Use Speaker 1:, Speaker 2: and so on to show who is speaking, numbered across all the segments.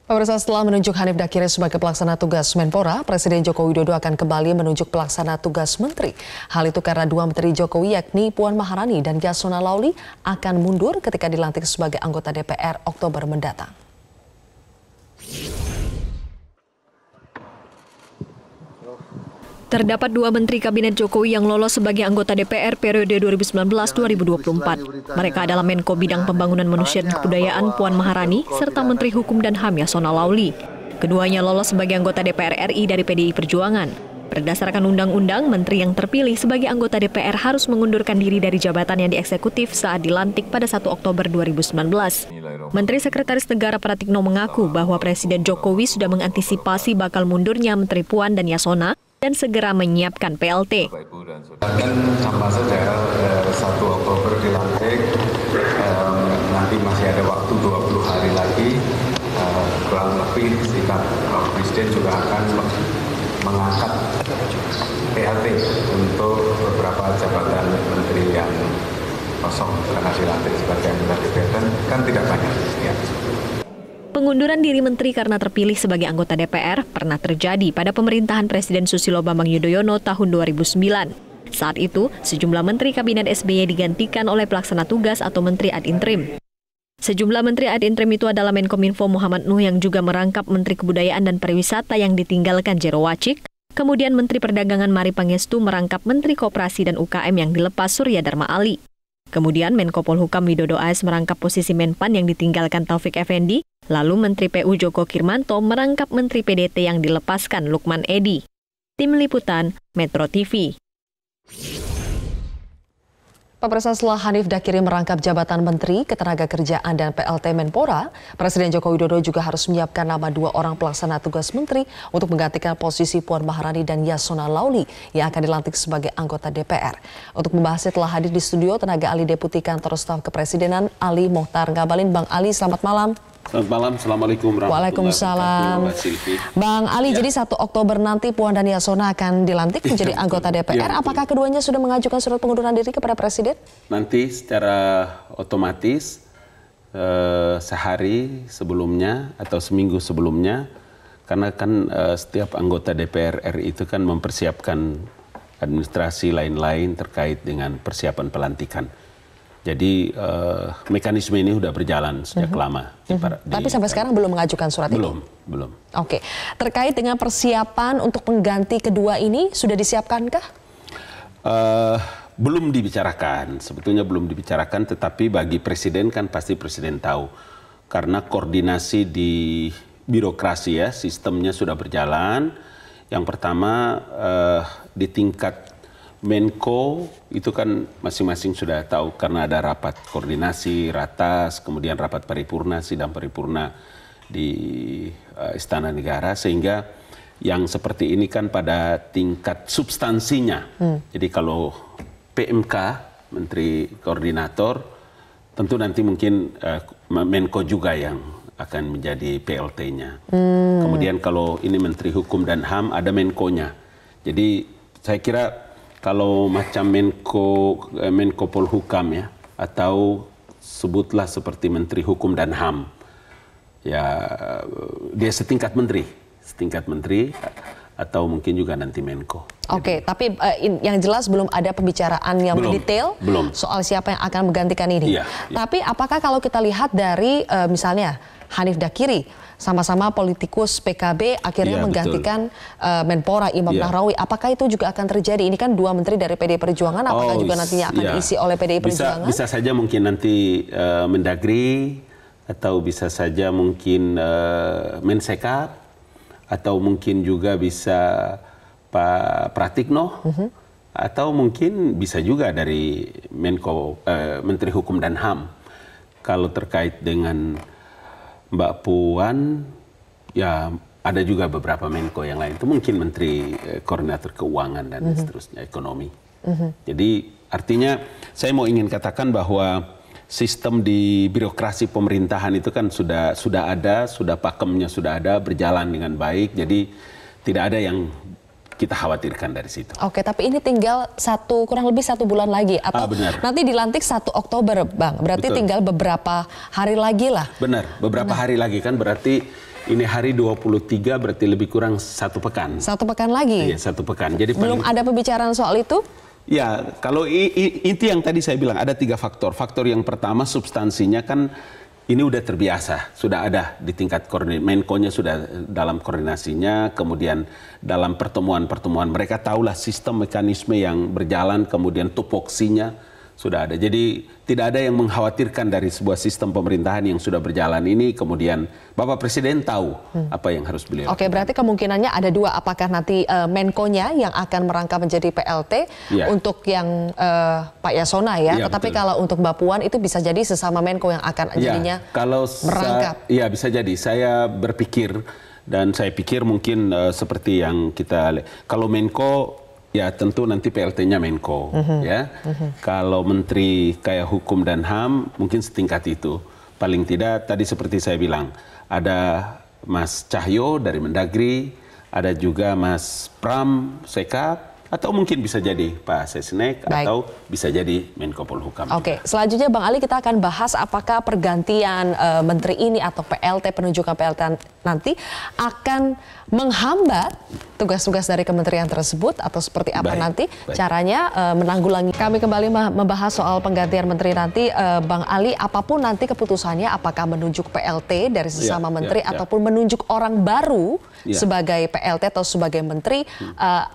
Speaker 1: Pemirsa, setelah menunjuk Hanif Dakiri sebagai pelaksana tugas Menpora, Presiden Joko Widodo akan kembali menunjuk pelaksana tugas menteri. Hal itu karena dua menteri Jokowi yakni Puan Maharani dan Yasona Lauli akan mundur ketika dilantik sebagai anggota DPR Oktober mendatang.
Speaker 2: Terdapat dua menteri kabinet Jokowi yang lolos sebagai anggota DPR periode 2019-2024. Mereka adalah Menko Bidang Pembangunan Manusia dan Kebudayaan Puan Maharani serta Menteri Hukum dan HAM Yasona Lauli. Keduanya lolos sebagai anggota DPR RI dari PDI Perjuangan. Berdasarkan undang-undang, menteri yang terpilih sebagai anggota DPR harus mengundurkan diri dari jabatannya di eksekutif saat dilantik pada 1 Oktober 2019. Menteri Sekretaris Negara Pratikno mengaku bahwa Presiden Jokowi sudah mengantisipasi bakal mundurnya Menteri Puan dan Yasona dan segera menyiapkan PLT.
Speaker 3: Dan sama saja 1 Oktober dilantik, nanti masih ada waktu 20 hari lagi, kurang lebih sikap Presiden juga akan mengangkat PLT untuk beberapa jabatan menteri yang kosong karena dilantik sebagai anggota DPR kan tidak banyak. Ya.
Speaker 2: Pengunduran diri menteri karena terpilih sebagai anggota DPR pernah terjadi pada pemerintahan Presiden Susilo Bambang Yudhoyono tahun 2009. Saat itu, sejumlah menteri kabinet SBY digantikan oleh pelaksana tugas atau menteri ad interim. Sejumlah menteri ad interim itu adalah Menkominfo Muhammad Nuh yang juga merangkap Menteri Kebudayaan dan Pariwisata yang ditinggalkan Jero Wacik, kemudian Menteri Perdagangan Mari Pangestu merangkap Menteri Koperasi dan UKM yang dilepas Surya Dharma Ali. Kemudian Menko Polhukam Widodo AS merangkap posisi Menpan yang ditinggalkan Taufik Effendi, lalu Menteri PU Joko Kirmanto merangkap Menteri PDT yang dilepaskan Lukman Edy. Tim Liputan, Metro TV.
Speaker 1: Pemirsa, setelah Hanif Dakiri merangkap jabatan Menteri Ketenagakerjaan dan PLT Menpora, Presiden Joko Widodo juga harus menyiapkan nama 2 orang pelaksana tugas menteri untuk menggantikan posisi Puan Maharani dan Yasona Lauli yang akan dilantik sebagai anggota DPR. Untuk membahasnya telah hadir di studio tenaga ahli Deputi Kantor Staf Kepresidenan Ali Mohtar Ngabalin. Bang Ali, selamat malam.
Speaker 4: Selamat malam, Assalamualaikum warahmatullahi
Speaker 1: wabarakatuh. Bang Ali, jadi 1 Oktober nanti Puan dan Yasona akan dilantik menjadi anggota DPR. Apakah keduanya sudah mengajukan surat pengunduran diri kepada Presiden?
Speaker 4: Nanti secara otomatis sehari sebelumnya atau seminggu sebelumnya, karena kan setiap anggota DPR RI itu kan mempersiapkan administrasi lain-lain terkait dengan persiapan pelantikan. Jadi mekanisme ini sudah berjalan sejak lama.
Speaker 1: Tapi sampai sekarang belum mengajukan surat
Speaker 4: itu? Belum.
Speaker 1: Oke. Terkait dengan persiapan untuk pengganti kedua ini, sudah disiapkankah?
Speaker 4: Belum dibicarakan. Sebetulnya belum dibicarakan, tetapi bagi Presiden kan pasti Presiden tahu. Karena koordinasi di birokrasi ya, sistemnya sudah berjalan. Yang pertama di tingkat Menko itu kan masing-masing sudah tahu karena ada rapat koordinasi, ratas, kemudian rapat paripurna, sidang paripurna di Istana Negara, sehingga yang seperti ini kan pada tingkat substansinya. Jadi kalau PMK, Menteri Koordinator, tentu nanti mungkin Menko juga yang akan menjadi PLT-nya. Kemudian kalau ini Menteri Hukum dan HAM, ada Menko-nya. Jadi saya kira kalau macam Menko Polhukam ya, atau sebutlah seperti Menteri Hukum dan HAM, ya dia setingkat menteri atau mungkin juga nanti Menko.
Speaker 1: Oke, tapi yang jelas belum ada pembicaraan yang mendetail soal siapa yang akan menggantikan ini. Tapi apakah kalau kita lihat dari misalnya Hanif Dakiri, sama-sama politikus PKB akhirnya menggantikan Menpora Imam Nahrawi, apakah itu juga akan terjadi? Ini kan 2 menteri dari PDI Perjuangan, apakah juga nantinya akan diisi oleh PDI Perjuangan?
Speaker 4: Bisa saja mungkin nanti Mendagri, atau bisa saja mungkin Mensekap, atau mungkin juga bisa Pak Pratikno, atau mungkin bisa juga dari Menteri Hukum dan HAM. Kalau terkait dengan Mbak Puan, ya ada juga beberapa Menko yang lain. Itu mungkin Menteri Koordinator Keuangan dan seterusnya, Ekonomi. Jadi artinya saya ingin katakan bahwa sistem di birokrasi pemerintahan itu kan sudah ada, sudah pakemnya sudah ada, berjalan dengan baik. Jadi tidak ada yang kita khawatirkan dari situ.
Speaker 1: Oke, tapi ini tinggal kurang lebih 1 bulan lagi atau nanti dilantik 1 Oktober, Bang. Berarti tinggal beberapa hari lagi lah.
Speaker 4: Benar, beberapa hari lagi kan berarti Ini hari 23 berarti lebih kurang 1 pekan.
Speaker 1: 1 pekan lagi?
Speaker 4: Iya, 1 pekan. Jadi
Speaker 1: belum ada pembicaraan soal itu?
Speaker 4: Ya, kalau inti yang tadi saya bilang ada 3 faktor. Faktor yang pertama substansinya kan ini udah terbiasa, sudah ada di tingkat koordinasi. Menko-nya sudah dalam koordinasinya, kemudian dalam pertemuan-pertemuan mereka tahulah sistem mekanisme yang berjalan, kemudian tupoksinya sudah ada. Jadi tidak ada yang mengkhawatirkan dari sebuah sistem pemerintahan yang sudah berjalan ini. Kemudian Bapak Presiden tahu apa yang harus beliau.
Speaker 1: Oke, berarti kemungkinannya ada 2. Apakah nanti Menko-nya yang akan merangkap menjadi PLT untuk yang Pak Yasona ya. Tetapi betul. Kalau untuk Mbak Puan itu bisa jadi sesama Menko yang akan jadinya merangkap.
Speaker 4: Iya, bisa jadi. Saya berpikir dan saya pikir mungkin seperti yang kita kalau Menko ya tentu nanti PLT-nya Menko, ya. Kalau Menteri kayak Hukum dan HAM mungkin setingkat itu. Paling tidak tadi seperti saya bilang, ada Mas Cahyo dari Mendagri, ada juga Mas Pram Sekap, atau mungkin bisa jadi Pak Sesnek, atau bisa jadi Menko Polhukam.
Speaker 1: Oke, selanjutnya Bang Ali kita akan bahas apakah pergantian menteri ini atau PLT, penunjukan PLT nanti akan menghambat tugas-tugas dari kementerian tersebut atau seperti apa nanti caranya menanggulangi. Kami kembali membahas soal penggantian menteri nanti. Bang Ali, apapun nanti keputusannya, apakah menunjuk PLT dari sesama menteri ataupun menunjuk orang baru sebagai PLT atau sebagai menteri,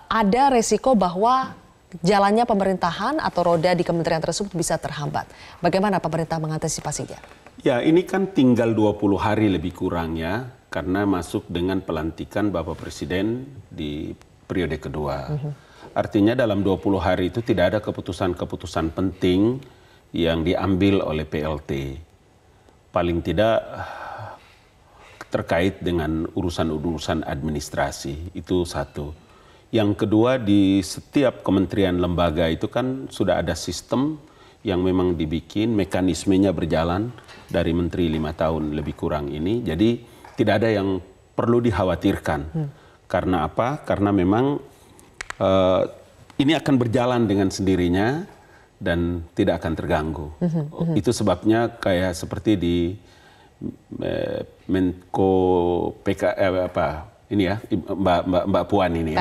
Speaker 1: ada resiko bahwa jalannya pemerintahan atau roda di kementerian tersebut bisa terhambat. Bagaimana pemerintah mengantisipasinya? Ya,
Speaker 4: ini kan tinggal 20 hari lebih kurang ya. Karena masuk dengan pelantikan Bapak Presiden di periode kedua. Artinya dalam 20 hari itu tidak ada keputusan-keputusan penting yang diambil oleh PLT. Paling tidak terkait dengan urusan-urusan administrasi, itu satu. Yang kedua, di setiap kementerian lembaga itu kan sudah ada sistem yang memang dibikin, mekanismenya berjalan dari Menteri 5 tahun lebih kurang ini. Jadi tidak ada yang perlu dikhawatirkan. Karena apa? Karena memang ini akan berjalan dengan sendirinya dan tidak akan terganggu. Itu sebabnya kayak seperti di Menko Mbak Puan ini.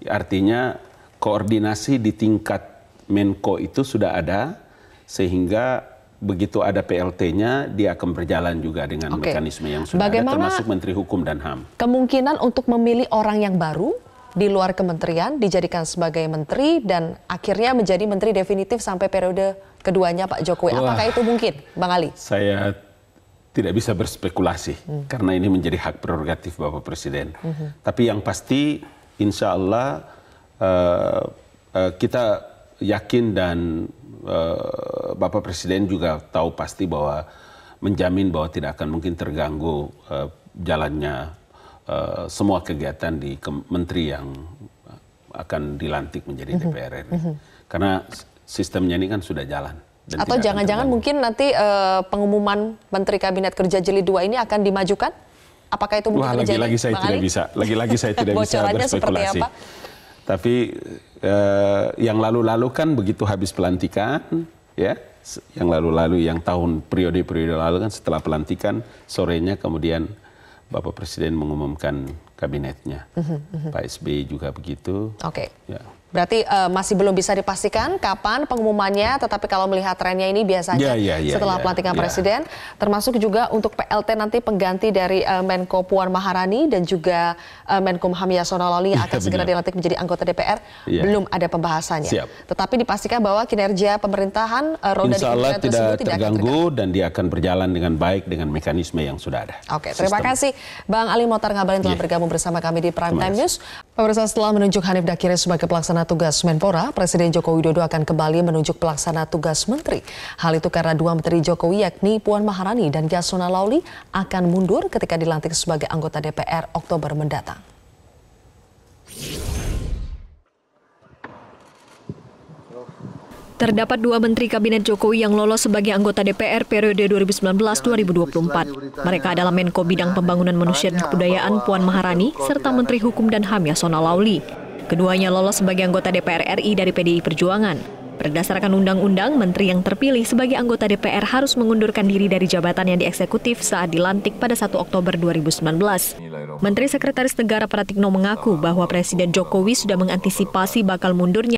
Speaker 4: Artinya koordinasi di tingkat Menko itu sudah ada, sehingga begitu ada PLT-nya, dia akan berjalan juga dengan mekanisme yang sudah ada, termasuk Menteri Hukum dan HAM.
Speaker 1: Kemungkinan untuk memilih orang yang baru di luar kementerian, dijadikan sebagai menteri, dan akhirnya menjadi menteri definitif sampai periode keduanya Pak Jokowi. Apakah itu mungkin, Bang Ali?
Speaker 4: Saya tidak bisa berspekulasi, karena ini menjadi hak prerogatif Bapak Presiden. Tapi yang pasti, insya Allah kita yakin dan Bapak Presiden juga tahu pasti bahwa menjamin bahwa tidak akan mungkin terganggu jalannya semua kegiatan di menteri yang akan dilantik menjadi DPR RI. Karena sistemnya ini kan sudah jalan. Dan
Speaker 1: atau jangan-jangan mungkin nanti pengumuman Menteri Kabinet Kerja Jilid 2 ini akan dimajukan? Apakah itu mungkin terjadi?
Speaker 4: Lagi-lagi saya tidak bisa. Lagi-lagi saya tidak bisa berspekulasi.
Speaker 1: Seperti apa?
Speaker 4: Tapi yang lalu-lalu kan begitu habis pelantikan, ya, yang lalu-lalu, yang tahun periode-periode lalu kan setelah pelantikan, sorenya kemudian Bapak Presiden mengumumkan kabinetnya. Pak SBY juga begitu.
Speaker 1: Oke. Ya. Berarti masih belum bisa dipastikan kapan pengumumannya, tetapi kalau melihat trennya ini biasanya setelah pelantikan Presiden, termasuk juga untuk PLT nanti pengganti dari Menko Puan Maharani dan juga Menkumham Yasona Lawli yang akan segera dilantik menjadi anggota DPR, belum ada pembahasannya. Tetapi dipastikan bahwa kinerja pemerintahan roda di kementerian tersebut tidak akan terganggu
Speaker 4: dan dia akan berjalan dengan baik dengan mekanisme yang sudah ada.
Speaker 1: Oke, terima kasih Bang Ali Mokhtar Ngabalin telah bergabung bersama kami di Prime Time News. Pemirsa, setelah menunjuk Hanif Dakiri sebagai pelaksana tugas Menpora, Presiden Joko Widodo akan kembali menunjuk pelaksana tugas menteri. Hal itu karena 2 menteri Jokowi yakni Puan Maharani dan Yasona Lawli akan mundur ketika dilantik sebagai anggota DPR Oktober mendatang.
Speaker 2: Terdapat 2 menteri kabinet Jokowi yang lolos sebagai anggota DPR periode 2019-2024. Mereka adalah Menko Bidang Pembangunan Manusia dan Kebudayaan Puan Maharani serta Menteri Hukum dan HAM Yasona Lawli. Keduanya lolos sebagai anggota DPR RI dari PDI Perjuangan. Berdasarkan undang-undang, menteri yang terpilih sebagai anggota DPR harus mengundurkan diri dari jabatan yang dieksekutif saat dilantik pada 1 Oktober 2019. Menteri Sekretaris Negara Pratikno mengaku bahwa Presiden Jokowi sudah mengantisipasi bakal mundurnya